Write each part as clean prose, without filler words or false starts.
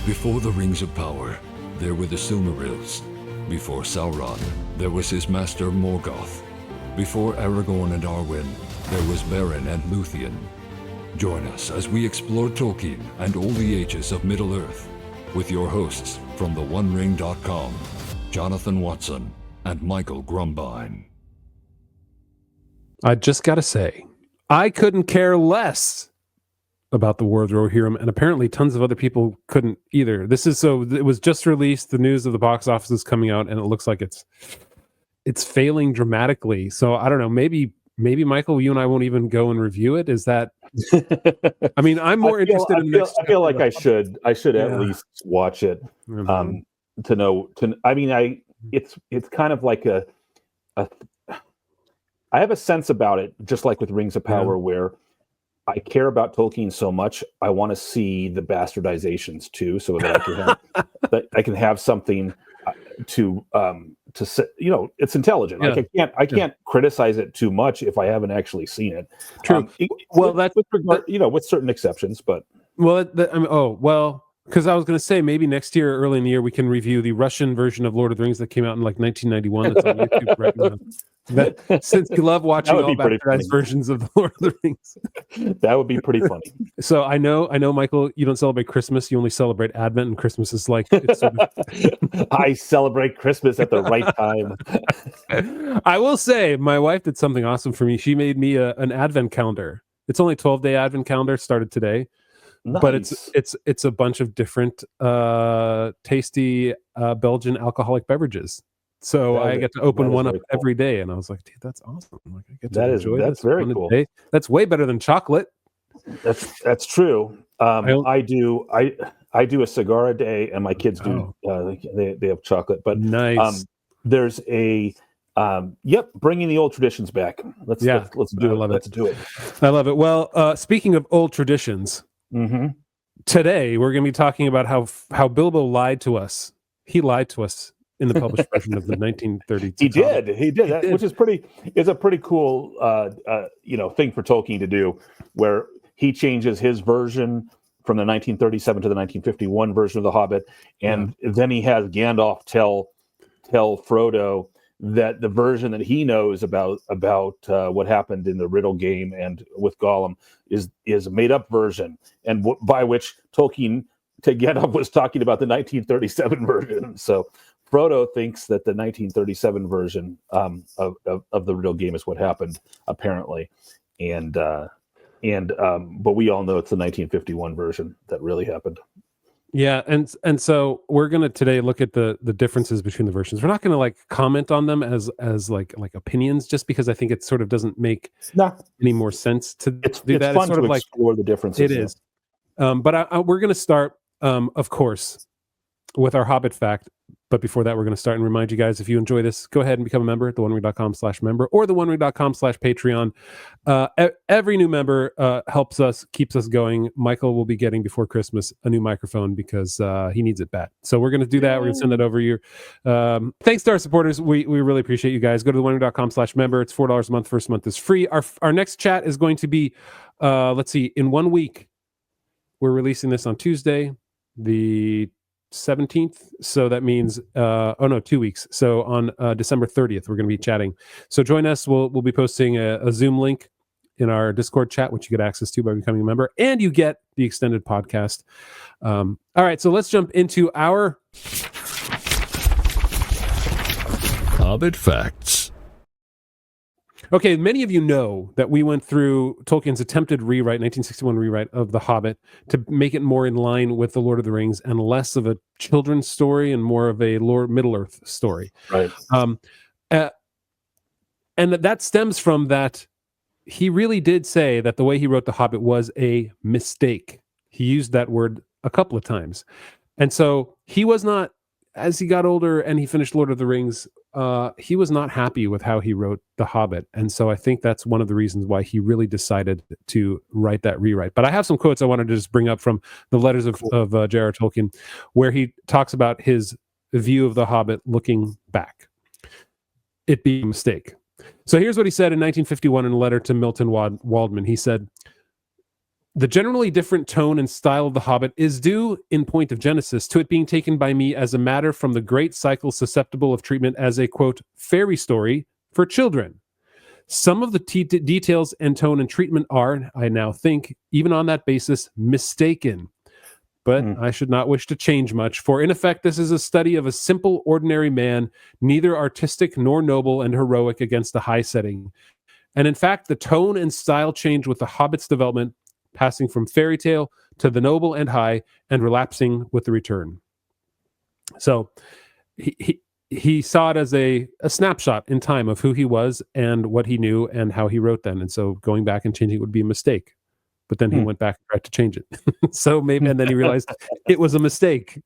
Before the Rings of Power, there were the Silmarils. Before Sauron, there was his master Morgoth. Before Aragorn and Arwen, there was Beren and Luthien. Join us as we explore Tolkien and all the ages of Middle-earth with your hosts from theonering.com, Jonathan Watson and Michael Grumbine. I just got to say, I couldn't care less about the War of the Rohirrim, and apparently tons of other people couldn't either. It was just released, the news of the box office is coming out, and it looks like it's failing dramatically. So I don't know, maybe Michael, you and I won't even go and review it. Is that I mean, I'm more interested in I feel like I should at least watch it to know. It's kind of like I have a sense about it, just like with Rings of Power, where I care about Tolkien so much. I want to see the bastardizations too, so that I can have something to say. You know, it's intelligent. Yeah. Like I can't criticize it too much if I haven't actually seen it. True. With certain exceptions, but because I was going to say maybe next year, early in the year, we can review the Russian version of Lord of the Rings that came out in like 1991. That's on YouTube right now. Since you love watching all bastardized versions of the Lord of the Rings, that would be pretty funny. So I know, Michael, you don't celebrate Christmas. You only celebrate Advent, and Christmas is like it's sort of... I celebrate Christmas at the right time. I will say, my wife did something awesome for me. She made me an Advent calendar. It's only 12-day Advent calendar. Started today. Nice. But it's a bunch of different tasty Belgian alcoholic beverages. So I get to open one up every day, and I was like, "Dude, that's awesome! Like, I get to enjoy that's very cool. Day. That's way better than chocolate." That's true. I do a cigar a day, and my kids do. They have chocolate, but nice. There's a bringing the old traditions back. Let's do it. Let's do it. I love it. Well, speaking of old traditions. Mm-hmm. Today we're going to be talking about how Bilbo lied to us. He lied to us in the published version of the 1932. He did that, which is a pretty cool thing for Tolkien to do, where he changes his version from the 1937 to the 1951 version of The Hobbit, and then he has Gandalf tell Frodo that the version that he knows about what happened in the Riddle game and with Gollum is a made up version, and by which Tolkien to Gandalf was talking about the 1937 version. So Frodo thinks that the 1937 version of the Riddle game is what happened, apparently, but we all know it's the 1951 version that really happened. Yeah, and so we're gonna today look at the differences between the versions. We're not gonna like comment on them as like opinions, just because I think it sort of doesn't make any more sense to do that. Fun it's sort to of like explore the differences. It is, but we're gonna start, of course, with our Hobbit fact. But before that, we're going to start and remind you guys, if you enjoy this, go ahead and become a member at theonering.com/member or theonering.com/Patreon. Every new member helps us, keeps us going. Michael will be getting before Christmas a new microphone because he needs it bad. So we're going to do that. We're going to send that over you. Thanks to our supporters. We really appreciate you guys. Go to theonering.com/member. It's $4 a month. First month is free. Our next chat is going to be, in 1 week. We're releasing this on Tuesday, the 17th, so that means 2 weeks, so on December 30th we're going to be chatting. So join us. We'll be posting a Zoom link in our Discord chat, which you get access to by becoming a member, and you get the extended podcast. All right, so let's jump into our Hobbit facts. Okay, many of you know that we went through Tolkien's attempted rewrite, 1961 rewrite of The Hobbit, to make it more in line with The Lord of the Rings and less of a children's story and more of a Middle-earth story. Right. And that stems from that he really did say that the way he wrote The Hobbit was a mistake. He used that word a couple of times. And so he was not, as he got older and he finished Lord of the Rings, he was not happy with how he wrote The Hobbit. And so I think that's one of the reasons why he really decided to write that rewrite. But I have some quotes I wanted to just bring up from the letters of J.R. Tolkien, where he talks about his view of The Hobbit looking back. It being a mistake. So here's what he said in 1951 in a letter to Milton Waldman. He said, The generally different tone and style of The Hobbit is due, in point of genesis, to it being taken by me as a matter from the great cycle susceptible of treatment as a, quote, fairy story for children. Some of the details and tone and treatment are, I now think, even on that basis, mistaken. But I should not wish to change much, for in effect this is a study of a simple, ordinary man, neither artistic nor noble and heroic against a high setting. And in fact, the tone and style change with the Hobbit's development, passing from fairy tale to the noble and high, and relapsing with the return. So he saw it as a snapshot in time of who he was and what he knew and how he wrote then. And so going back and changing it would be a mistake. But then he went back and tried to change it. So maybe, and then he realized it was a mistake.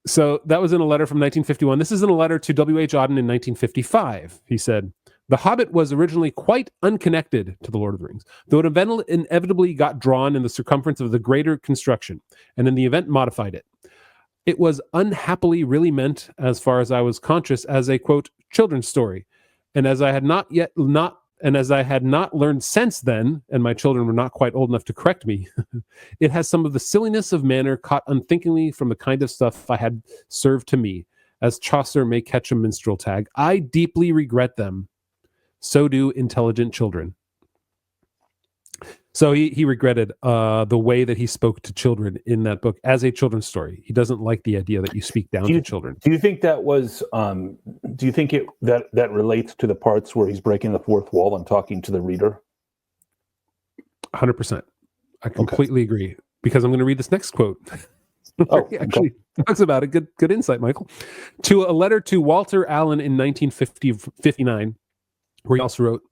So that was in a letter from 1951. This is in a letter to W.H. Auden in 1955. He said, "The Hobbit was originally quite unconnected to The Lord of the Rings, though it inevitably got drawn in the circumference of the greater construction, and in the event modified it. It was unhappily really meant, as far as I was conscious, as a, quote, children's story. And as I had not learned sense then, and my children were not quite old enough to correct me, it has some of the silliness of manner caught unthinkingly from the kind of stuff I had served to me, as Chaucer may catch a minstrel tag. I deeply regret them. So do intelligent children." So he regretted the way that he spoke to children in that book as a children's story. He doesn't like the idea that you speak down to children. Do you think that was? Do you think that relates to the parts where he's breaking the fourth wall and talking to the reader? 100%. I completely agree, because I'm going to read this next quote. He actually talks about it. Good insight, Michael. To a letter to Walter Allen in 1959, where he also wrote,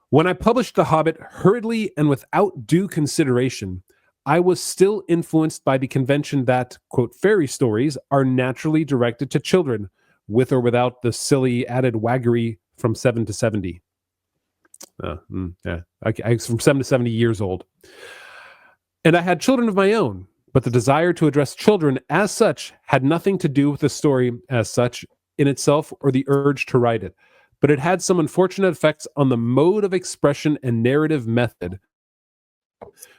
"When I published The Hobbit hurriedly and without due consideration, I was still influenced by the convention that, quote, fairy stories are naturally directed to children, with or without the silly added waggery from 7 to 70. From 7 to 70 years old. And I had children of my own, but the desire to address children as such had nothing to do with the story as such in itself or the urge to write it. But it had some unfortunate effects on the mode of expression and narrative method,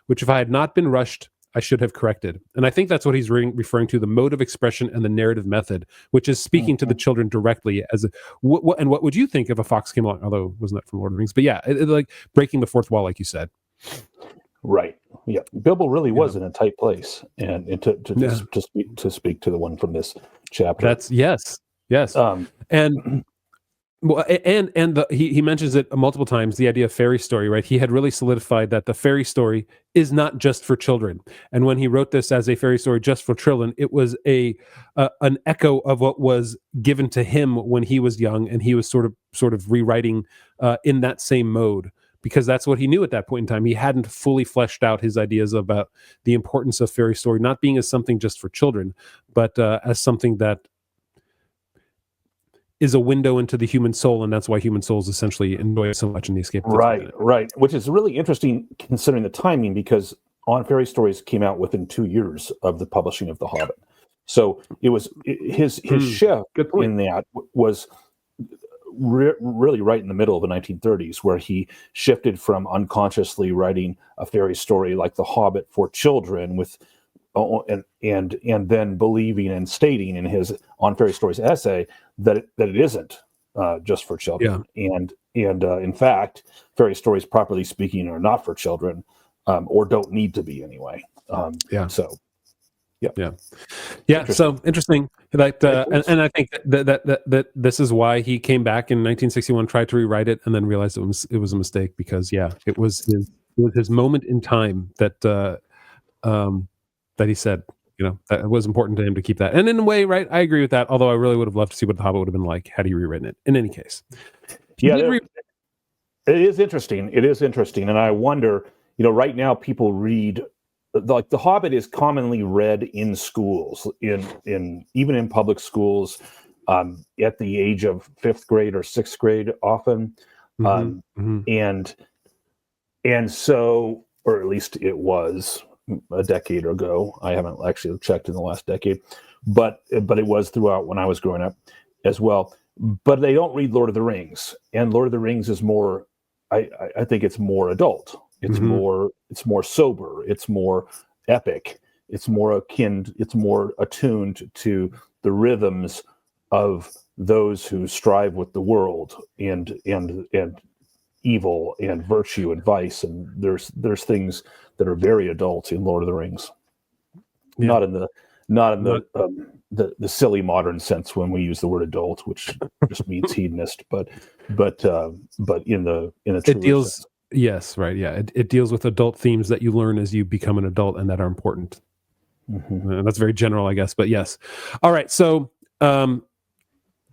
which if I had not been rushed, I should have corrected." And I think that's what he's referring to, the mode of expression and the narrative method, which is speaking to the children directly. And what would you think if a fox came along? Although, wasn't that from Lord of the Rings? But yeah, like breaking the fourth wall, like you said. Right. Yeah. Bilbo really was in a tight place, and to speak to the one from this chapter. That's yes. Well, he mentions it multiple times, the idea of fairy story, right? He had really solidified that the fairy story is not just for children. And when he wrote this as a fairy story just for children, it was an echo of what was given to him when he was young, and he was sort of rewriting in that same mode, because that's what he knew at that point in time. He hadn't fully fleshed out his ideas about the importance of fairy story, not being as something just for children, but as something that is a window into the human soul, and that's why human souls essentially enjoy so much in the escape. Right. Which is really interesting considering the timing, because On Fairy Stories came out within 2 years of the publishing of The Hobbit. So it was his shift in that was really right in the middle of the 1930s, where he shifted from unconsciously writing a fairy story like The Hobbit for children with and then believing and stating in his On Fairy Stories essay that it isn't just for children. And in fact, fairy stories, properly speaking, are not for children, or don't need to be anyway. So interesting. Like, and I think that this is why he came back in 1961, tried to rewrite it, and then realized it was a mistake, because it was his moment in time that he said, that was important to him to keep that. And in a way, right, I agree with that, although I really would have loved to see what The Hobbit would have been like had he rewritten it. In any case. It is interesting. It is interesting. And I wonder, right now people read, like The Hobbit is commonly read in schools, even in public schools, at the age of 5th grade or 6th grade often. And so, or at least it was a decade ago. I haven't actually checked in the last decade, but it was throughout when I was growing up as well. But they don't read Lord of the Rings, and Lord of the Rings is more I think it's more adult. It's more sober. It's more epic. It's more akin. It's more attuned to the rhythms of those who strive with the world and evil and virtue and vice. And there's things that are very adult in Lord of the Rings, not in the silly modern sense when we use the word adult, which just means hedonist, but in the it deals sense. Yes, right, yeah, it deals with adult themes that you learn as you become an adult and that are important. That's very general, I guess, but yes. All right, so though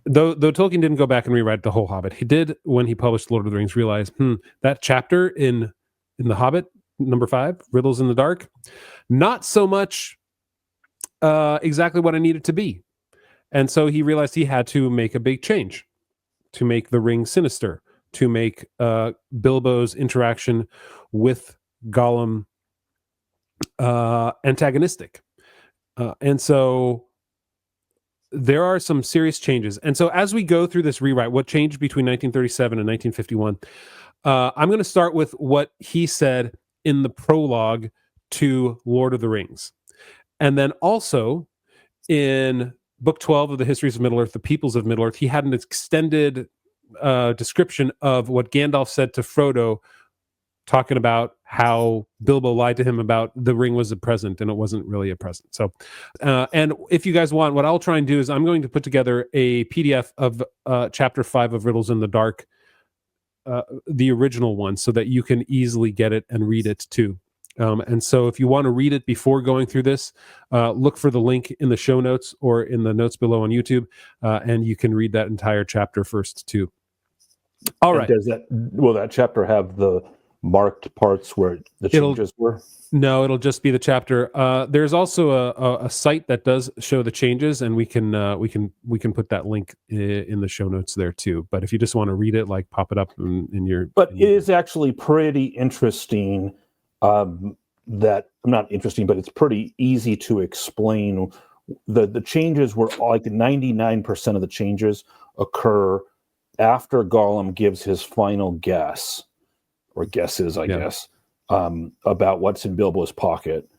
Tolkien didn't go back and rewrite the whole Hobbit, he did, when he published Lord of the Rings, realize that chapter in the Hobbit, number 5, Riddles in the Dark, not so much exactly what I needed to be. And so he realized he had to make a big change, to make the ring sinister, to make Bilbo's interaction with Gollum antagonistic. And so there are some serious changes. And so as we go through this rewrite, what changed between 1937 and 1951, I'm going to start with what he said in the prologue to Lord of the Rings. And then also in Book 12 of the Histories of Middle-earth, The Peoples of Middle-earth, he had an extended description of what Gandalf said to Frodo, talking about how Bilbo lied to him about the ring was a present and it wasn't really a present. So, and if you guys want, what I'll try and do is I'm going to put together a PDF of chapter 5 of Riddles in the Dark, the original one, so that you can easily get it and read it too. And so if you want to read it before going through this, look for the link in the show notes or in the notes below on YouTube, and you can read that entire chapter first too. All right. Will that chapter have the marked parts where the changes were? No, it'll just be the chapter. There's also a site that does show the changes, and we can put that link in the show notes there too. But if you just want to read it, like pop it up in your. But it is actually pretty interesting. That not interesting, but it's pretty easy to explain. The changes were like 99% of the changes occur after Gollum gives his final guess, or guesses, I guess, about what's in Bilbo's pocket,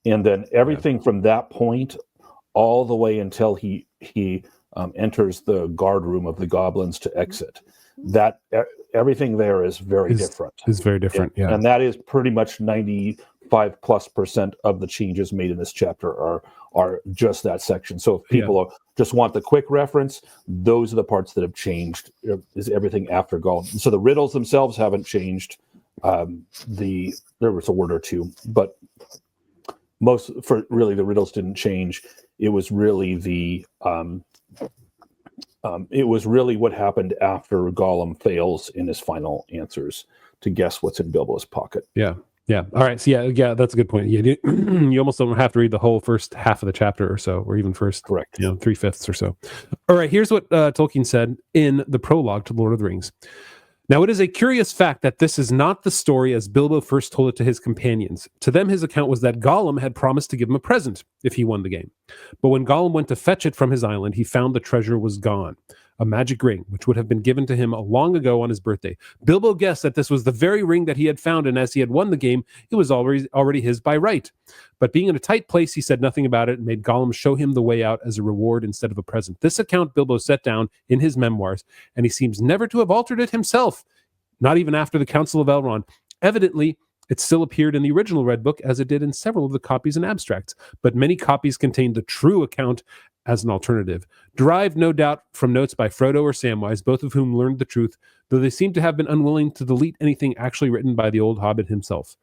and then everything from that point all the way until he enters the guard room of the goblins to exit. That everything there is very different. Is very different, yeah. And that is pretty much 95+% of the changes made in this chapter are just that section. So if people just want the quick reference, those are the parts that have changed. Is everything after Gollum. So the riddles themselves haven't changed. There was a word or two, but the riddles didn't change. It was really what happened after Gollum fails in his final answers to guess what's in Bilbo's pocket. Yeah. All right. So yeah, that's a good point. You almost don't have to read the whole first half of the chapter or so, or even first, correct, 3/5 or so. All right. Here's what Tolkien said in the prologue to Lord of the Rings. Now, it is a curious fact that this is not the story as Bilbo first told it to his companions. To them, his account was that Gollum had promised to give him a present if he won the game. But when Gollum went to fetch it from his island, he found the treasure was gone. A magic ring, which would have been given to him long ago on his birthday. Bilbo guessed that this was the very ring that he had found, and as he had won the game, it was already his by right. But being in a tight place, he said nothing about it and made Gollum show him the way out as a reward instead of a present. This account Bilbo set down in his memoirs, and he seems never to have altered it himself, not even after the Council of Elrond. Evidently, it still appeared in the original Red Book, as it did in several of the copies and abstracts, but many copies contained the true account as an alternative, derived no doubt from notes by Frodo or Samwise, both of whom learned the truth, though they seem to have been unwilling to delete anything actually written by the old Hobbit himself.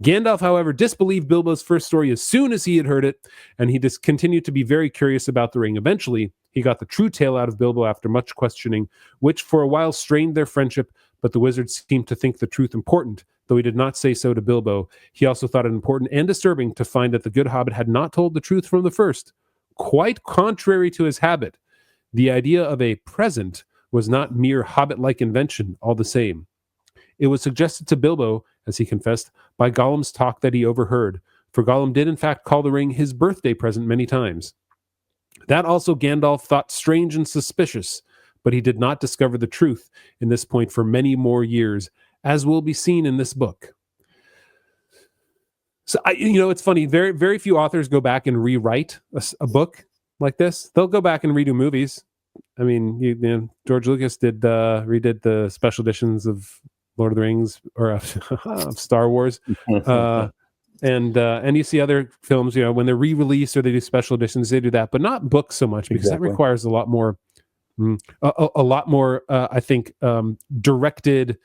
Gandalf, however, disbelieved Bilbo's first story as soon as he had heard it, and he continued to be very curious about the ring. Eventually, he got the true tale out of Bilbo after much questioning, which for a while strained their friendship, but the wizard seemed to think the truth important, though he did not say so to Bilbo. He also thought it important and disturbing to find that the good Hobbit had not told the truth from the first. Quite contrary to his habit, the idea of a present was not mere Hobbit-like invention all the same. It was suggested to Bilbo, as he confessed, by Gollum's talk that he overheard, for Gollum did in fact call the ring his birthday present many times. That also Gandalf thought strange and suspicious, but he did not discover the truth in this point for many more years as will be seen in this book. So, it's funny. Very, very few authors go back and rewrite a book like this. They'll go back and redo movies. I mean, George Lucas redid the special editions of Lord of the Rings or of Star Wars, and you see other films. When they're re-released or they do special editions, they do that, but not books so much because that requires a lot more, I think, directed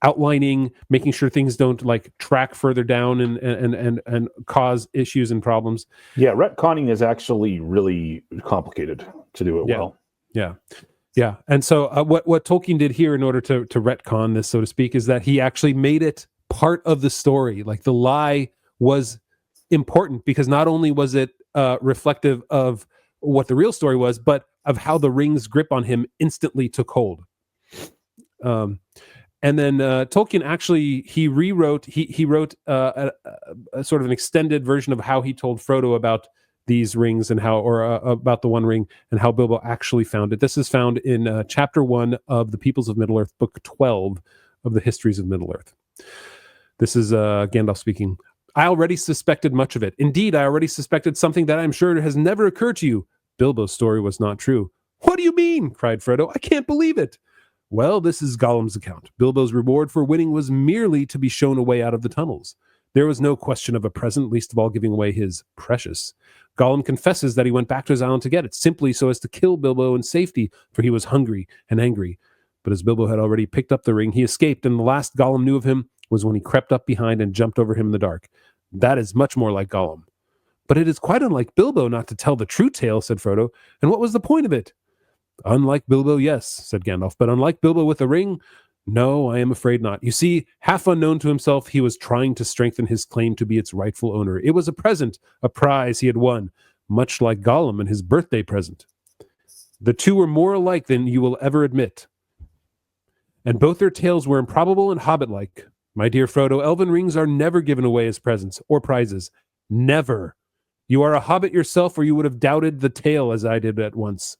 outlining, making sure things don't like track further down and cause issues and problems. Yeah, retconning is actually really complicated to do it well. Yeah. And so what Tolkien did here in order to retcon this, so to speak, is that he actually made it part of the story. Like the lie was important because not only was it reflective of what the real story was, but of how the ring's grip on him instantly took hold. And then Tolkien actually, he wrote a sort of an extended version of how he told Frodo about these rings and about the One Ring and how Bilbo actually found it. This is found in chapter 1 of the Peoples of Middle-earth, book 12 of the Histories of Middle-earth. This is Gandalf speaking. I already suspected much of it. Indeed, I already suspected something that I'm sure has never occurred to you. Bilbo's story was not true. What do you mean? Cried Frodo. I can't believe it. Well, this is Gollum's account. Bilbo's reward for winning was merely to be shown a way out of the tunnels. There was no question of a present, least of all giving away his precious. Gollum confesses that he went back to his island to get it, simply so as to kill Bilbo in safety, for he was hungry and angry. But as Bilbo had already picked up the ring, he escaped, and the last Gollum knew of him was when he crept up behind and jumped over him in the dark. That is much more like Gollum. But it is quite unlike Bilbo not to tell the true tale, said Frodo. And what was the point of it? Unlike Bilbo, yes, said Gandalf, but unlike Bilbo with the ring, no, I am afraid not. You see, half unknown to himself, he was trying to strengthen his claim to be its rightful owner. It was a present, a prize he had won, much like Gollum and his birthday present. The two were more alike than you will ever admit. And both their tales were improbable and hobbit-like. My dear Frodo, elven rings are never given away as presents or prizes. Never. You are a hobbit yourself, or you would have doubted the tale as I did at once.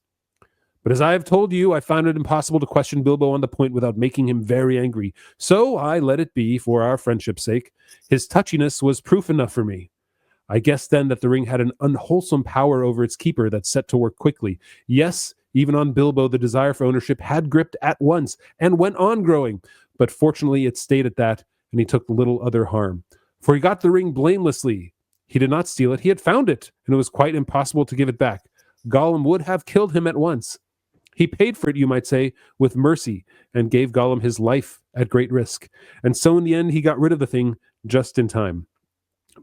But as I have told you, I found it impossible to question Bilbo on the point without making him very angry. So I let it be for our friendship's sake. His touchiness was proof enough for me. I guessed then that the ring had an unwholesome power over its keeper that set to work quickly. Yes, even on Bilbo, the desire for ownership had gripped at once and went on growing. But fortunately, it stayed at that, and he took little other harm. For he got the ring blamelessly. He did not steal it. He had found it, and it was quite impossible to give it back. Gollum would have killed him at once. He paid for it, you might say, with mercy, and gave Gollum his life at great risk. And so in the end, he got rid of the thing just in time.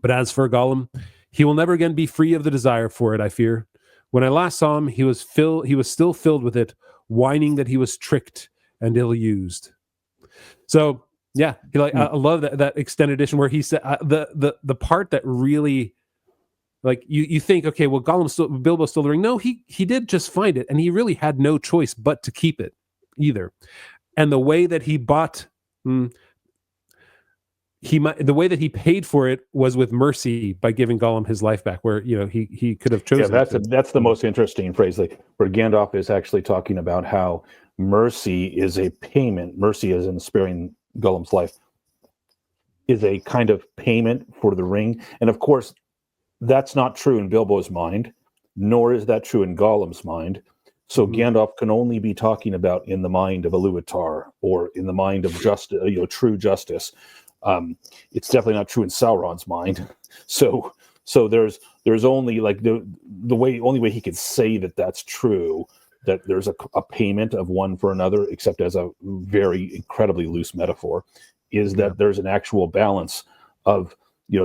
But as for Gollum, he will never again be free of the desire for it, I fear. When I last saw him, he was still filled with it, whining that he was tricked and ill-used. So, yeah, I love that extended edition where he said the part that really... Like you think, okay, well, Bilbo stole the ring. No, he did just find it, and he really had no choice but to keep it, either. And the way that he bought, the way that he paid for it was with mercy by giving Gollum his life back. Where he could have chosen. Yeah, that's the most interesting phrase. Like where Gandalf is actually talking about how mercy is a payment. Mercy, as in sparing Gollum's life, is a kind of payment for the ring, and of course. That's not true in Bilbo's mind, nor is that true in Gollum's mind. So Gandalf can only be talking about in the mind of Iluvatar or in the mind of true justice. It's definitely not true in Sauron's mind. So there's only like the only way he could say that that's true, that there's a payment of one for another, except as a very incredibly loose metaphor, is that there's an actual balance of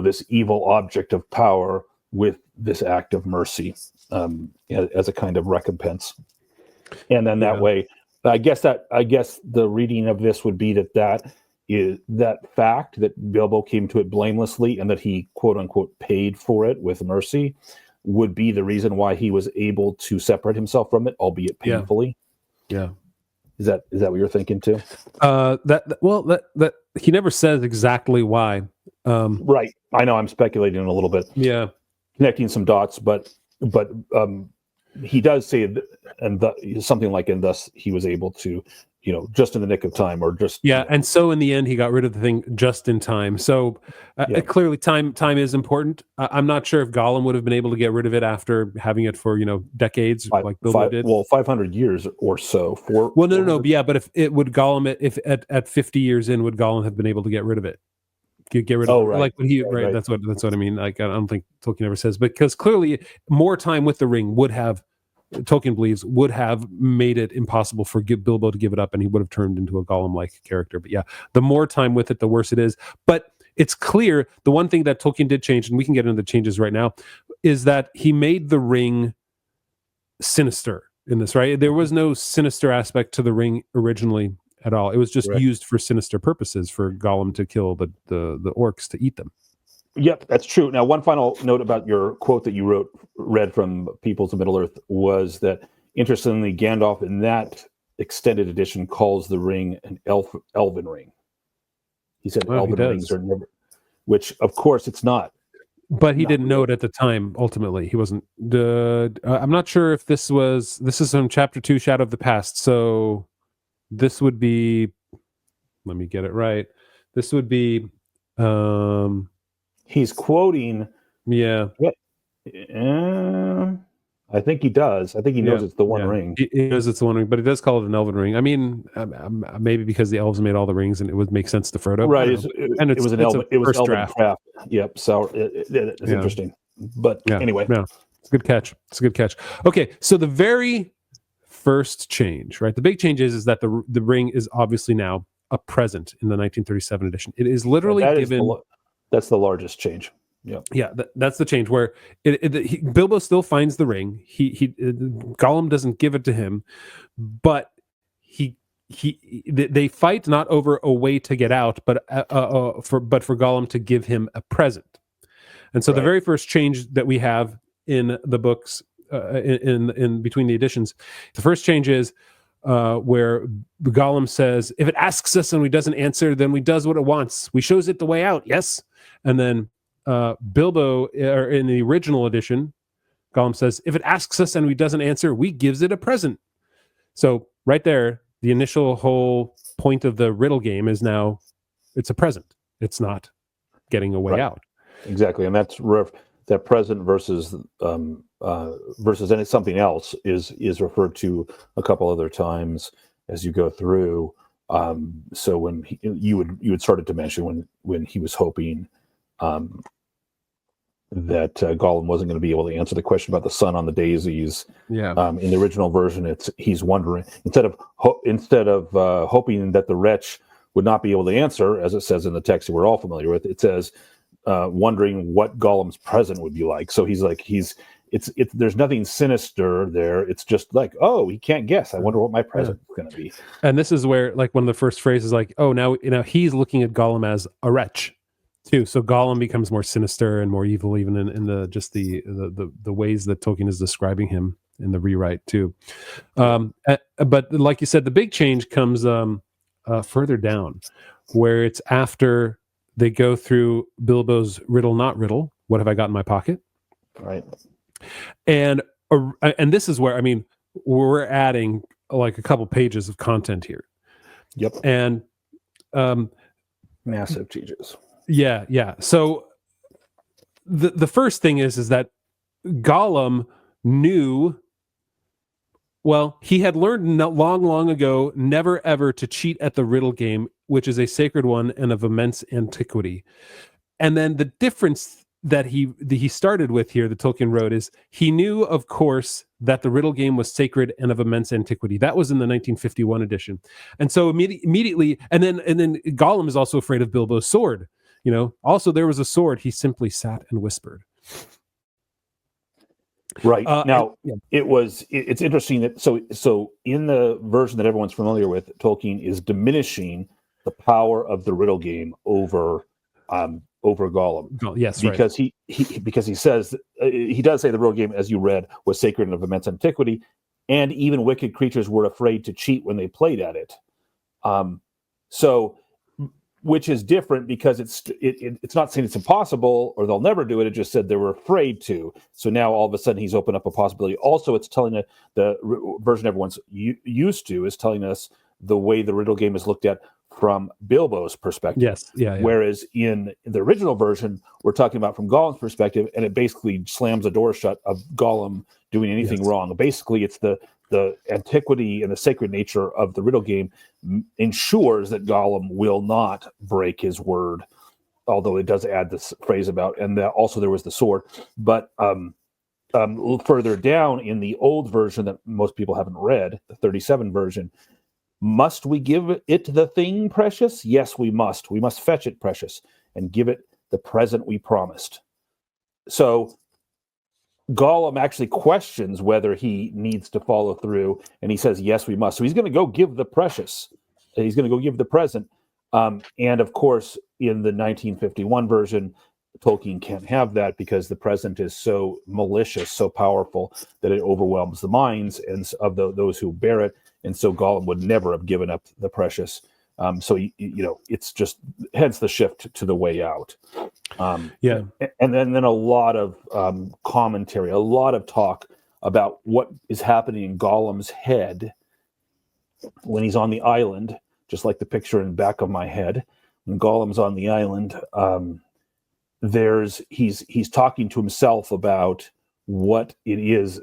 this evil object of power with this act of mercy as a kind of recompense. And then that way, I guess the reading of this would be that is that fact that Bilbo came to it blamelessly and that he quote unquote paid for it with mercy would be the reason why he was able to separate himself from it, albeit painfully. Yeah. Is that what you're thinking too? That he never says exactly why. Right. I know I'm speculating a little bit. Yeah. Connecting some dots, but he does say, something like, and thus he was able to, just in the nick of time, or just And so in the end, he got rid of the thing just in time. So clearly, time is important. I'm not sure if Gollum would have been able to get rid of it after having it for decades, like Bilbo did. Well, 500 years or so. No. But if it would Gollum, if at 50 years in, would Gollum have been able to get rid of it? Get rid of it. Right. Like when right. That's what I mean. Like I don't think Tolkien ever says, because clearly more time with the ring would have, Tolkien believes, would have made it impossible for Bilbo to give it up, and he would have turned into a Gollum-like character. But the more time with it, the worse it is. But it's clear the one thing that Tolkien did change, and we can get into the changes right now, is that he made the ring sinister in this, right? There was no sinister aspect to the ring originally at all. It was just used for sinister purposes, for Gollum to kill the orcs, to eat them. Yep, that's true. Now, one final note about your quote that you read from Peoples of Middle-earth was that, interestingly, Gandalf in that extended edition calls the ring an elven ring. He said elven rings are never, which, of course, it's not. But he didn't know it at the time, ultimately. He wasn't... I'm not sure if this is from Chapter 2, Shadow of the Past, so this would be... Let me get it right. This would be... He's quoting. Yeah. I think he does. I think he knows it's the One Ring. He knows it's the One Ring, but he does call it an elven ring. I mean, maybe because the elves made all the rings and it would make sense to Frodo. Right. It was an elven craft. Yep. So it's interesting. But anyway. Yeah. It's a good catch. Okay. So the very first change, right? The big change is that the ring is obviously now a present in the 1937 edition. It is literally given... That's the largest change. Yeah, that's the change where Bilbo still finds the ring. Gollum doesn't give it to him, but they fight not over a way to get out, but for Gollum to give him a present. And so the very first change that we have in the books, in between the editions, the first change is where Gollum says, "If it asks us and we doesn't answer, then we does what it wants. We shows it the way out. Yes." And then Bilbo, or in the original edition, Gollum says, "If it asks us and we doesn't answer, we gives it a present." So right there, the initial whole point of the riddle game is now it's a present. It's not getting a way out. Exactly, and that's that present versus something else is referred to a couple other times as you go through. So when you would started to mention when he was hoping that Gollum wasn't going to be able to answer the question about the sun on the daisies. Yeah. In the original version, he's wondering, instead of hoping that the wretch would not be able to answer, as it says in the text that we're all familiar with, it says wondering what Gollum's present would be like. So he's like there's nothing sinister there. It's just like, oh, he can't guess. I wonder what my present is going to be. And this is where, like, one of the first phrases, like, oh, now he's looking at Gollum as a wretch too. So Gollum becomes more sinister and more evil, even in the ways that Tolkien is describing him in the rewrite too. But like you said, the big change comes further down, where it's after they go through Bilbo's riddle, not riddle. What have I got in my pocket? Right. And this is where, I mean, we're adding like a couple pages of content here. Yep. And massive changes. Yeah. So the first thing is that Gollum knew, well, he had learned long ago never ever to cheat at the riddle game, which is a sacred one and of immense antiquity. And then the difference that he started with here, that Tolkien wrote, is he knew, of course, that the riddle game was sacred and of immense antiquity. That was in the 1951 edition. And so immediately, and then Gollum is also afraid of Bilbo's sword. Also there was a sword. He simply sat and whispered. Right. Now, it's interesting that so in the version that everyone's familiar with, Tolkien is diminishing the power of the riddle game over Gollum. Yes, because he says he does say the riddle game, as you read, was sacred and of immense antiquity, and even wicked creatures were afraid to cheat when they played at it. So, which is different, because it's not saying it's impossible or they'll never do it. It just said they were afraid to. So now all of a sudden he's opened up a possibility. Also, it's telling the version everyone's used to is telling us the way the riddle game is looked at from Bilbo's perspective. Yes, yeah. Whereas in the original version, we're talking about from Gollum's perspective, and it basically slams the door shut of Gollum doing anything wrong. Basically, it's the antiquity and the sacred nature of the riddle game ensures that Gollum will not break his word, although it does add this phrase about, and that also there was the sword. But further down in the old version that most people haven't read, the 37 version, must we give it the thing precious? Yes, we must. We must fetch it precious and give it the present we promised. So Gollum actually questions whether he needs to follow through, and he says, yes, we must. So he's going to go give the precious. He's going to go give the present. And of course, in the 1951 version, Tolkien can't have that because the present is so malicious, so powerful that it overwhelms the minds and of those who bear it. And so Gollum would never have given up the precious. So it's just hence the shift to the way out. And then a lot of commentary, a lot of talk about what is happening in Gollum's head when he's on the island, just like the picture in the back of my head. When Gollum's on the island, he's talking to himself about what it is,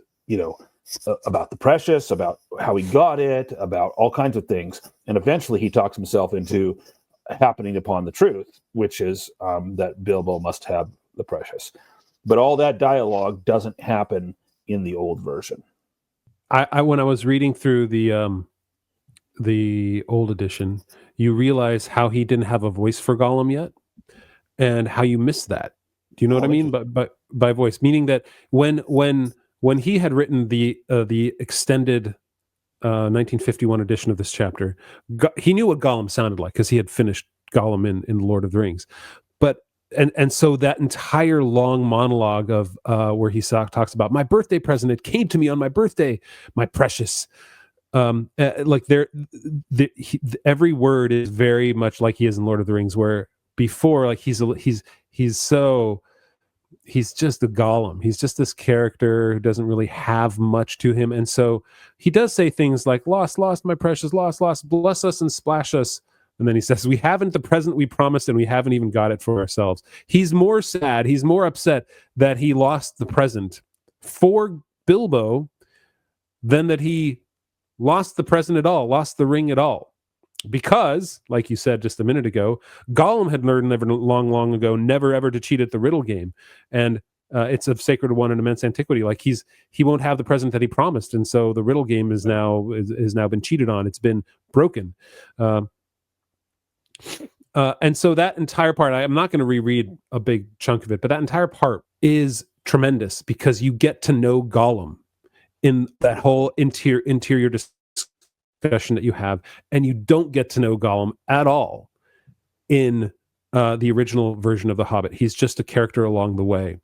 about the precious, about how he got it, about all kinds of things. And eventually he talks himself into happening upon the truth, which is that Bilbo must have the precious. But all that dialogue doesn't happen in the old version. I when I was reading through the old edition, you realize how he didn't have a voice for Gollum yet, and how you missed that. Do you know what I mean? But by voice, meaning that when he had written the extended 1951 edition of this chapter, he knew what Gollum sounded like because he had finished Gollum in Lord of the Rings. But and so that entire long monologue of where he talks about my birthday present, it came to me on my birthday, my precious. Every word is very much like he is in Lord of the Rings, where before, like he's just a Gollum. He's just this character who doesn't really have much to him. And so he does say things like, lost, my precious, lost, bless us and splash us. And then he says, we haven't the present we promised, and we haven't even got it for ourselves. He's more sad. He's more upset that he lost the present for Bilbo than that he lost the present at all, lost the ring at all. Because, like you said just a minute ago, Gollum had learned long ago never ever to cheat at the riddle game, and it's of sacred one and immense antiquity. Like he won't have the present that he promised, and so the riddle game is now been cheated on. It's been broken, and so that entire part, I'm not going to reread a big chunk of it, but that entire part is tremendous because you get to know Gollum in that whole interior discussion that you have, and you don't get to know Gollum at all in the original version of The Hobbit. He's just a character along the way,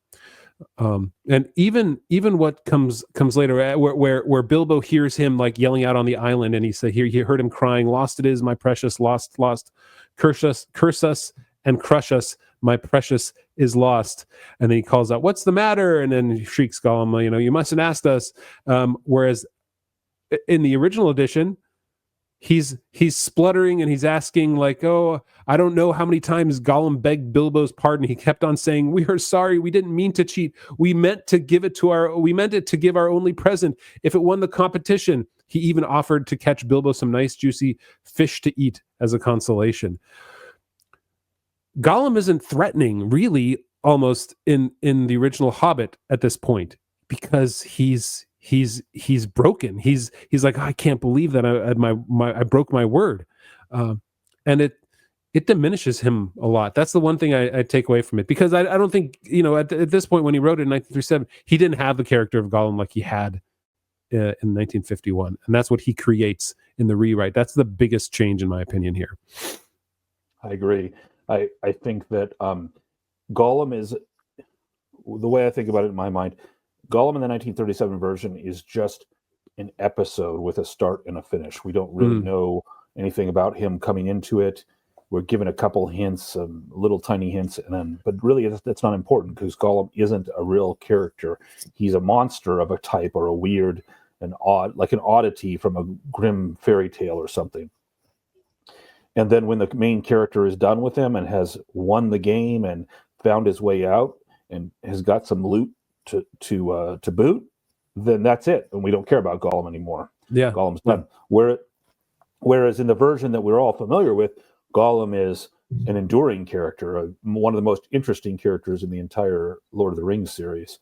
and even what comes later, where Bilbo hears him like yelling out on the island, and he heard him crying, "Lost it is, my precious, lost, curse us and crush us, my precious is lost." And then he calls out, "What's the matter?" And then he shrieks Gollum, "You mustn't ask us." Whereas in the original edition, he's spluttering and he's asking like, "Oh, I don't know how many times Gollum begged Bilbo's pardon. He kept on saying, 'We are sorry. We didn't mean to cheat. We meant it to give our only present if it won the competition.' He even offered to catch Bilbo some nice juicy fish to eat as a consolation." Gollum isn't threatening, really, almost in the original Hobbit at this point, because he's broken. He's like, "I can't believe that I broke my word," and it diminishes him a lot. That's the one thing I take away from it, because I don't think at this point when he wrote it in 1937, he didn't have the character of Gollum like he had in 1951, and that's what he creates in the rewrite. That's the biggest change, in my opinion, here. I agree. I think that Gollum is, the way I think about it in my mind, Gollum in the 1937 version is just an episode with a start and a finish. We don't really know anything about him coming into it. We're given a couple hints, little tiny hints, but really that's not important because Gollum isn't a real character. He's a monster of a type, or a weird, an odd, like an oddity from a grim fairy tale or something. And then when the main character is done with him and has won the game and found his way out and has got some loot to boot, then that's it, and we don't care about Gollum anymore. Yeah, Gollum's done. Whereas in the version that we're all familiar with, Gollum is an enduring character, one of the most interesting characters in the entire Lord of the Rings series,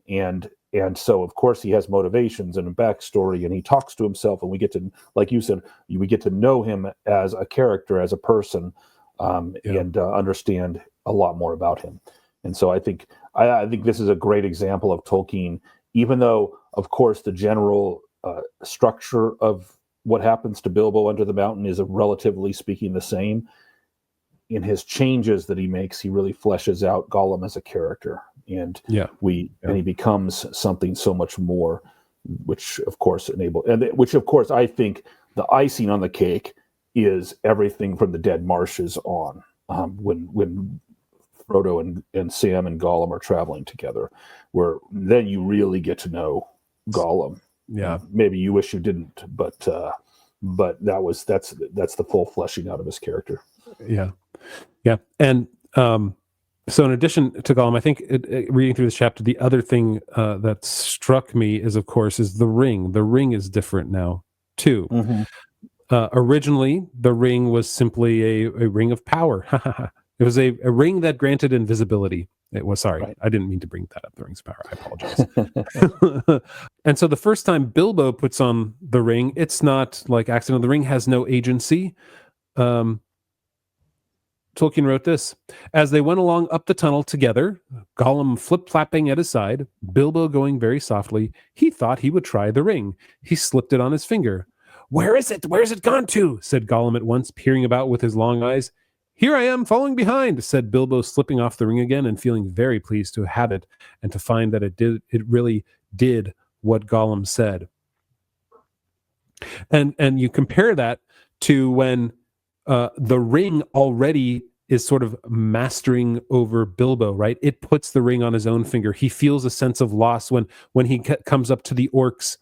and so of course he has motivations and a backstory, and he talks to himself, and we get to, like you said, we get to know him as a character, as a person, and understand a lot more about him. And so I think this is a great example of Tolkien, even though, of course, the general structure of what happens to Bilbo under the mountain is, relatively speaking, the same. In his changes that he makes, he really fleshes out Gollum as a character, and he becomes something so much more, which of course I think the icing on the cake is everything from the Dead Marshes on, when Frodo and Sam and Gollum are traveling together, where then you really get to know Gollum. Yeah, maybe you wish you didn't, but that's the full fleshing out of his character. Yeah, and so in addition to Gollum, I think reading through this chapter, the other thing that struck me is the ring. The ring is different now too. Mm-hmm. Originally, the ring was simply a ring of power. It was a ring that granted invisibility. It was, sorry, right. I didn't mean to bring that up, the rings of power. I apologize. And so the first time Bilbo puts on the ring, it's not like accidental. The ring has no agency. Tolkien wrote this: as they went along up the tunnel together, Gollum flip-flapping at his side, Bilbo going very softly, he thought he would try the ring. He slipped it on his finger. "Where is it? Where's it gone to?" said Gollum at once, peering about with his long eyes. "Here I am, following behind," said Bilbo, slipping off the ring again and feeling very pleased to have it and to find that it really did what Gollum said. And you compare that to when the ring already is sort of mastering over Bilbo, right? It puts the ring on his own finger. He feels a sense of loss when he comes up to the orcs.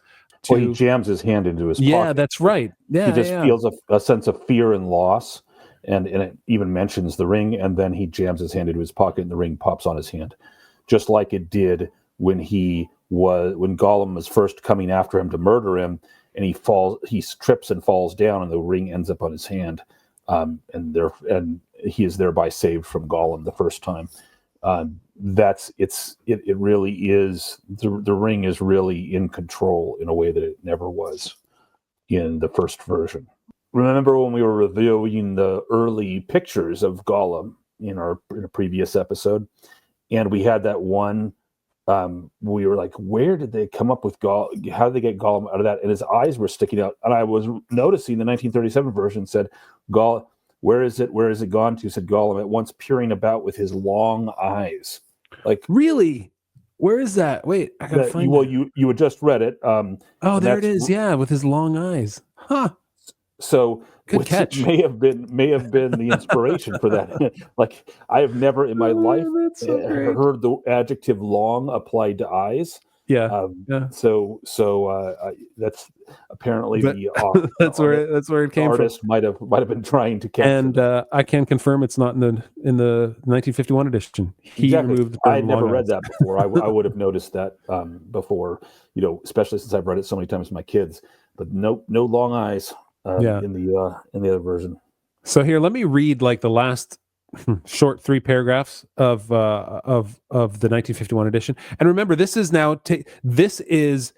Well, he jams his hand into his pocket. Yeah, that's right. Yeah, he just feels a sense of fear and loss. And it even mentions the ring, and then he jams his hand into his pocket, and the ring pops on his hand, just like it did when Gollum was first coming after him to murder him, and he trips and falls down, and the ring ends up on his hand, and he is thereby saved from Gollum the first time. It really is the ring is really in control in a way that it never was in the first version. Remember when we were reviewing the early pictures of Gollum in a previous episode, and we had that one, we were like, where did they come up with Gollum? How did they get Gollum out of that? And his eyes were sticking out. And I was noticing the 1937 version said, Gollum, where is it? Where is it gone to? Said Gollum at once, peering about with his long eyes. Like, really? Where is that? Wait, I gotta find it. Well, you had just read it. There it is. Yeah, with his long eyes. Huh. So good catch. may have been the inspiration for that. Like, I have never in my life heard the adjective "long" applied to eyes. Yeah. So that's apparently that's where it came from. The artist might have been trying to catch. And I can confirm it's not in the 1951 edition. He removed. I had never read that before. I would have noticed that before. Especially since I've read it so many times with my kids. But no long eyes. In the other version. So here, let me read like the last short 3 paragraphs of the 1951 edition. And remember, this is now this is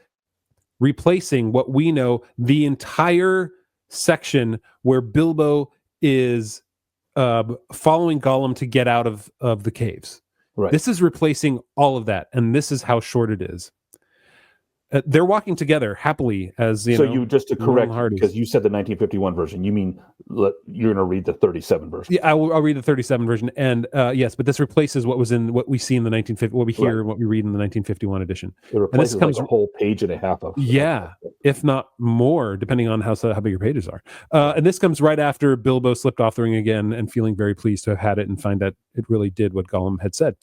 replacing what we know, the entire section where Bilbo is following Gollum to get out of the caves. Right. This is replacing all of that, and this is how short it is. They're walking together happily as you just to correct, because you said the 1951 version. You mean you're going to read the 37 version? Yeah, I'll read the 37 version, and yes, but this replaces what was in what we see in the 1950, what we hear, and what we read in the 1951 edition. It replaces and this comes a whole page and a half of. Yeah, if not more, depending on how big your pages are. And this comes right after Bilbo slipped off the ring again, and feeling very pleased to have had it and find that it really did what Gollum had said.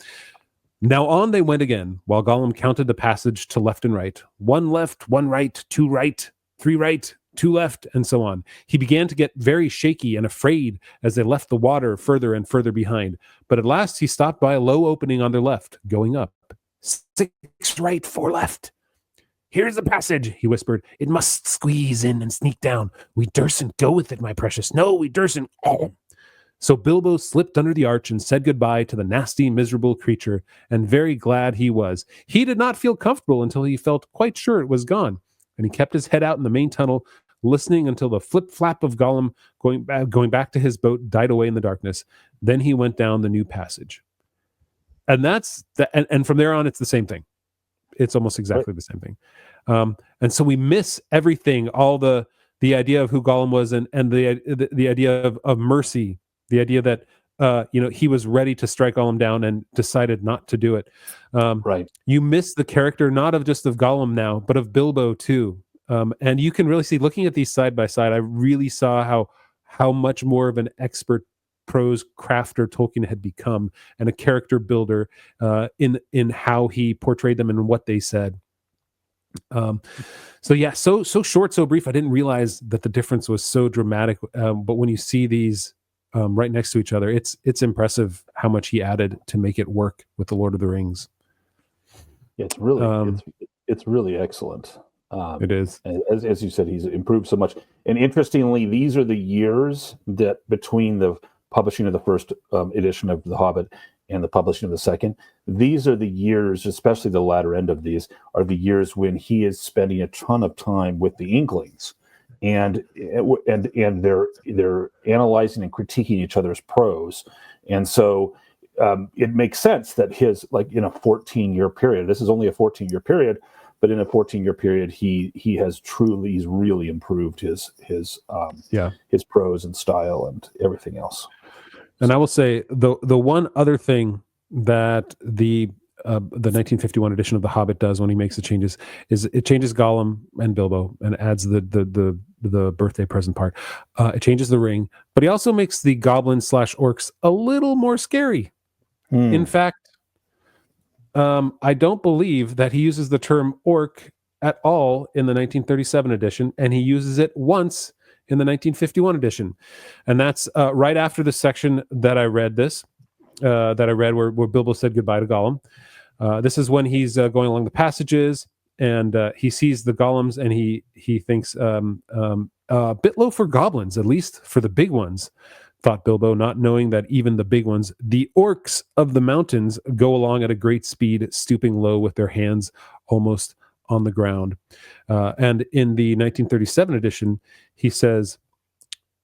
Now on they went again, while Gollum counted the passage to left and right. 1 left, 1 right, 2 right, 3 right, two left, and so on. He began to get very shaky and afraid as they left the water further and further behind. But at last he stopped by a low opening on their left, going up. 6 right, 4 left. Here's the passage, he whispered. It must squeeze in and sneak down. We dursn't go with it, my precious. No, we dursn't. So Bilbo slipped under the arch and said goodbye to the nasty, miserable creature, and very glad he was. He did not feel comfortable until he felt quite sure it was gone, and he kept his head out in the main tunnel, listening until the flip-flap of Gollum going back to his boat died away in the darkness. Then he went down the new passage. And and from there on, it's the same thing. It's almost exactly the same thing. And so we miss everything, all the idea of who Gollum was, and the idea of mercy, the idea that he was ready to strike Gollum down and decided not to do it. Right. You miss the character not of just of Gollum now, but of Bilbo too. And you can really see, looking at these side by side, I really saw how much more of an expert prose crafter Tolkien had become, and a character builder in how he portrayed them and what they said. So short, so brief. I didn't realize that the difference was so dramatic. But when you see these right next to each other, it's impressive how much he added to make it work with the Lord of the Rings. Yeah, it's really it's really excellent. It is. As you said, he's improved so much. And interestingly, these are the years that between the publishing of the first edition of The Hobbit and the publishing of the second, these are the years, especially the latter end of these, are the years when he is spending a ton of time with the Inklings, and they're analyzing and critiquing each other's prose, and so it makes sense that his, like, in a 14-year period, this is only a 14-year period, but in a 14-year period, he's really improved his prose and style and everything else. And I will say the one other thing that the 1951 edition of The Hobbit does when he makes the changes is it changes Gollum and Bilbo and adds the birthday present part. It changes the ring, but he also makes the goblins / orcs a little more scary. In fact, I don't believe that he uses the term orc at all in the 1937 edition, and he uses it once in the 1951 edition. And that's right after the section that I read where Bilbo said goodbye to Gollum. This is when he's going along the passages, and he sees the golems, and he thinks, a bit low for goblins, at least for the big ones, thought Bilbo, not knowing that even the big ones, the orcs of the mountains, go along at a great speed, stooping low with their hands almost on the ground. And in the 1937 edition, he says,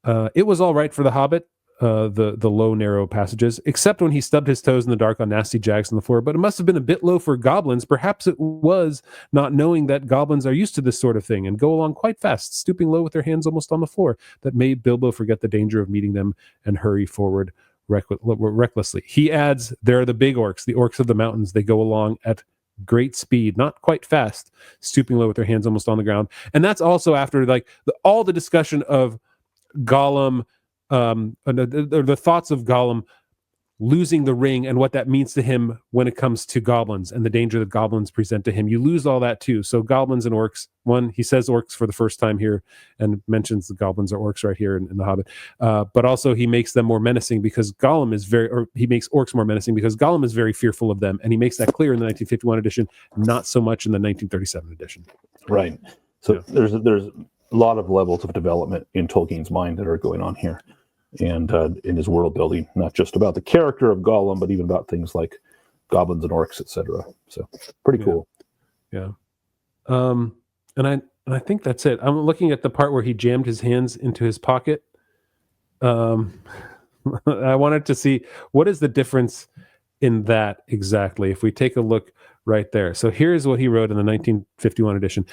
it was all right for the Hobbit, the low, narrow passages, except when he stubbed his toes in the dark on nasty jags on the floor. But it must have been a bit low for goblins. Perhaps it was, not knowing that goblins are used to this sort of thing and go along quite fast, stooping low with their hands almost on the floor, that made Bilbo forget the danger of meeting them and hurry forward recklessly. He adds, there are the big orcs, the orcs of the mountains. They go along at great speed, not quite fast, stooping low with their hands almost on the ground. And that's also after all the discussion of Gollum, the thoughts of Gollum losing the ring and what that means to him when it comes to goblins and the danger that goblins present to him. You lose all that too. So goblins and orcs, he says orcs for the first time here and mentions the goblins are orcs right here in The Hobbit. But also he makes them more menacing because he makes orcs more menacing because Gollum is very fearful of them. And he makes that clear in the 1951 edition, not so much in the 1937 edition. Right. So there's a lot of levels of development in Tolkien's mind that are going on here. And in his world building, not just about the character of Gollum, but even about things like goblins and orcs, etc. So pretty cool. Yeah. And I think that's it. I'm looking at the part where he jammed his hands into his pocket. I wanted to see what is the difference in that exactly. If we take a look right there. So here's what he wrote in the 1951 edition.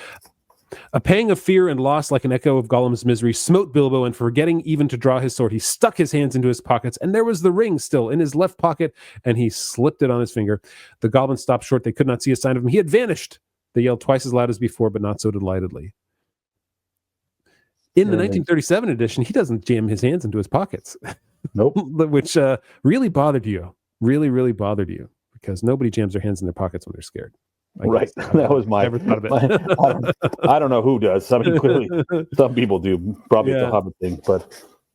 A pang of fear and loss, like an echo of Gollum's misery, smote Bilbo, and forgetting even to draw his sword, he stuck his hands into his pockets, and there was the ring still in his left pocket, and he slipped it on his finger. The goblins stopped short. They could not see a sign of him. He had vanished. They yelled twice as loud as before, but not so delightedly. In the 1937 edition, he doesn't jam his hands into his pockets. Nope. Which really bothered you. Really, really bothered you, because nobody jams their hands in their pockets when they're scared. Right. That was my. Never thought of it. I don't know who does. I mean, clearly, some people do. Probably the Hobbit thing,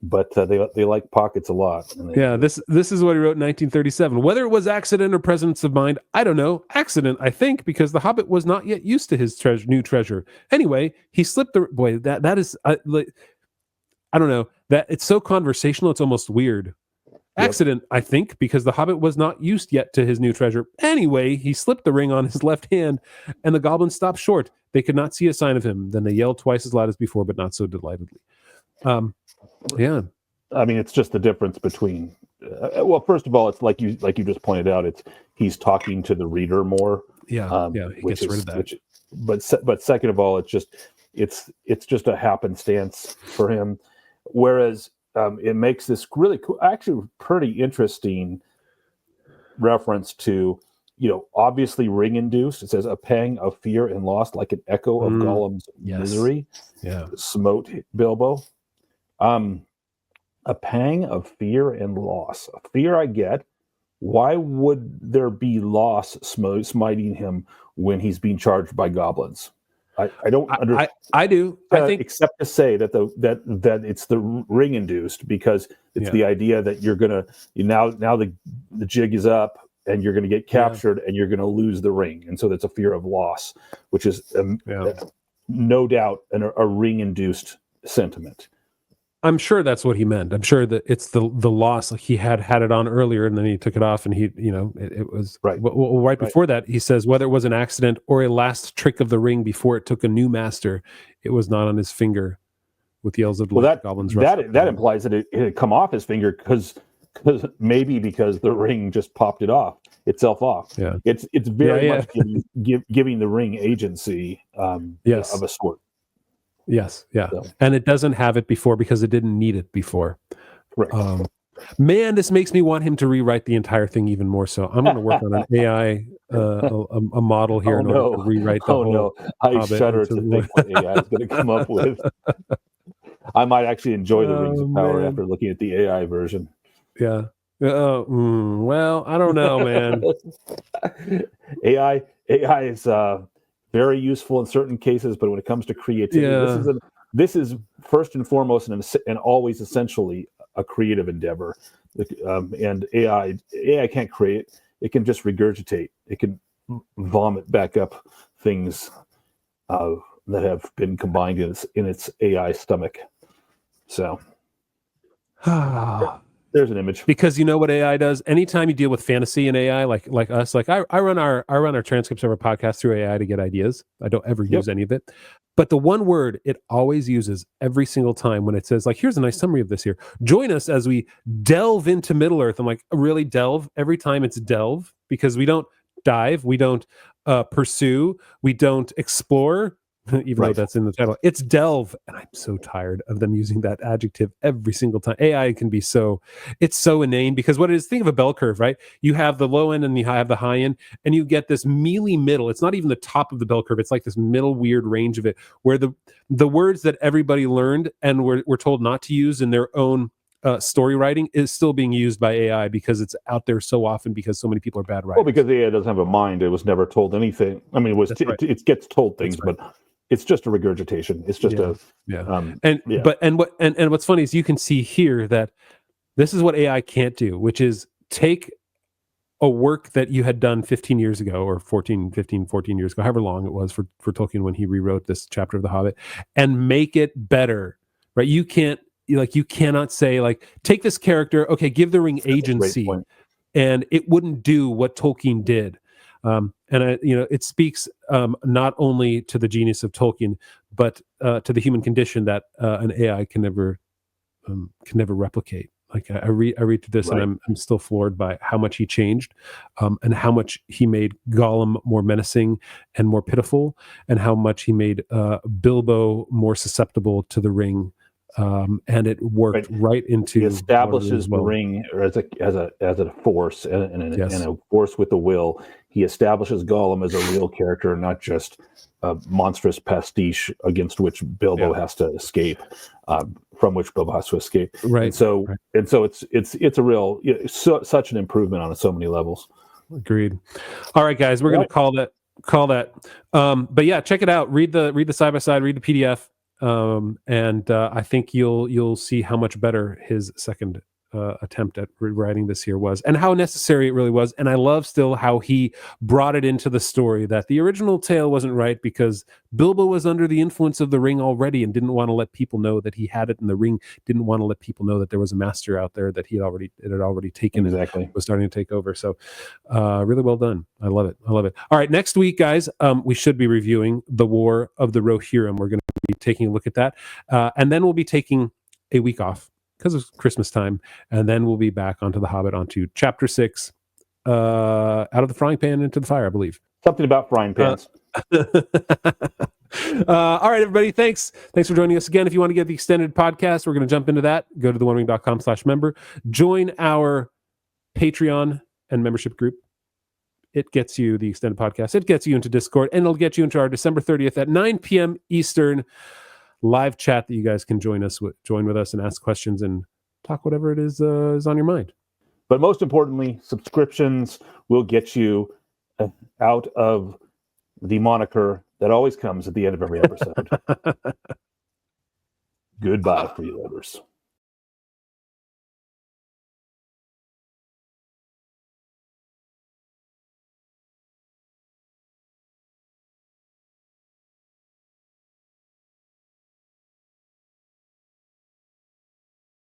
but they like pockets a lot. This is what he wrote in 1937. Whether it was accident or presence of mind, I don't know. Accident, I think, because the Hobbit was not yet used to his new treasure. Anyway, he slipped the boy. That is, I don't know. That it's so conversational. It's almost weird. Accident, I think, because the Hobbit was not used yet to his new treasure. Anyway, he slipped the ring on his left hand, and the goblins stopped short. They could not see a sign of him. Then they yelled twice as loud as before, but not so delightedly. Yeah. I mean, it's just the difference between. Well, first of all, it's like you just pointed out. He's talking to the reader more. Yeah. He gets rid of that. But second of all, it's just a happenstance for him. Whereas it makes this really cool, actually pretty interesting reference to, obviously ring induced. It says a pang of fear and loss, like an echo of Gollum's misery, smote Bilbo. A pang of fear and loss. Fear I get. Why would there be loss smiting him when he's being charged by goblins? I don't understand. I do. I think, except to say that that it's the ring induced, because it's the idea that you're gonna now the jig is up and you're gonna get captured and you're gonna lose the ring, and so that's a fear of loss, which is no doubt a ring induced sentiment. I'm sure that's what he meant. I'm sure that it's the loss. Like he had it on earlier, and then he took it off, and it was right. Well, right before that, he says whether it was an accident or a last trick of the ring before it took a new master, it was not on his finger. With yells of goblins. That implies that it had come off his finger because the ring just popped itself off. Yeah, it's very much giving the ring agency. Of a sort. Yes, yeah. So. And it doesn't have it before because it didn't need it before. Right. Man, this makes me want him to rewrite the entire thing even more so. I'm going to work on an AI, a model here in order to rewrite the whole. No. I shudder to think what AI is going to come up with. I might actually enjoy the Rings of Power after looking at the AI version. Yeah. Well, I don't know, man. AI is very useful in certain cases, but when it comes to creativity, this is first and foremost and always essentially a creative endeavor. And AI can't create; it can just regurgitate. It can vomit back up things that have been combined in its AI stomach. So there's an image. Because you know what AI does? Anytime you deal with fantasy and AI, like us, like I run our transcripts of our podcast through AI to get ideas. I don't ever use any of it. But the one word it always uses every single time when it says, like, here's a nice summary of this here. Join us as we delve into Middle-earth. I'm like, really delve? Every time it's delve, because we don't dive, we don't pursue, we don't explore. Even though that's in the title, it's delve, and I'm so tired of them using that adjective every single time. AI can be it's so inane, because what it is, think of a bell curve, right? You have the low end and you have the high end, and you get this mealy middle. It's not even the top of the bell curve. It's like this middle weird range of it, where the words that everybody learned and were told not to use in their own story writing is still being used by AI because it's out there so often, because so many people are bad writers. Well, because AI doesn't have a mind. It was never told anything. I mean, it gets told things, but it's just a regurgitation. It's just and what's funny is you can see here that this is what AI can't do, which is take a work that you had done 15 years ago or 14 years ago, however long it was for Tolkien when he rewrote this chapter of The Hobbit, and make it better, right? You cannot say, like, take this character, okay, give the ring agency, and it wouldn't do what Tolkien did. It speaks not only to the genius of Tolkien, but to the human condition that an AI can never replicate. Like I read through this, and I'm still floored by how much he changed, and how much he made Gollum more menacing and more pitiful, and how much he made Bilbo more susceptible to the ring. And it worked right into. He establishes the ring as a force and a force with a will. He establishes Gollum as a real character, not just a monstrous pastiche against which Bilbo has to escape, from which Bilbo has to escape. Right. And so it's a real such an improvement on so many levels. Agreed. All right, guys, we're going to call that. Call that. But yeah, check it out. Read the side by side. Read the PDF, and I think you'll see how much better his second attempt at rewriting this here was, and how necessary it really was. And I love still how he brought it into the story that the original tale wasn't right because Bilbo was under the influence of the ring already and didn't want to let people know that he had it, and the ring didn't want to let people know that there was a master out there that it had already taken Exactly. and was starting to take over. So really well done. I love it. All right, next week, guys, we should be reviewing the War of the Rohirrim. We're going to be taking a look at that, and then we'll be taking a week off because of Christmas time, and then we'll be back onto the Hobbit, onto chapter 6, out of the frying pan into the fire, I believe. Something about frying pans. All right, everybody. Thanks for joining us again. If you want to get the extended podcast, we're going to jump into that. Go to theonering.com/member. Join our Patreon and membership group. It gets you the extended podcast. It gets you into Discord, and it'll get you into our December 30th at 9 p.m. Eastern live chat that you guys can join with us and ask questions and talk whatever it is on your mind. But most importantly, subscriptions will get you out of the moniker that always comes at the end of every episode. Goodbye, freeloaders.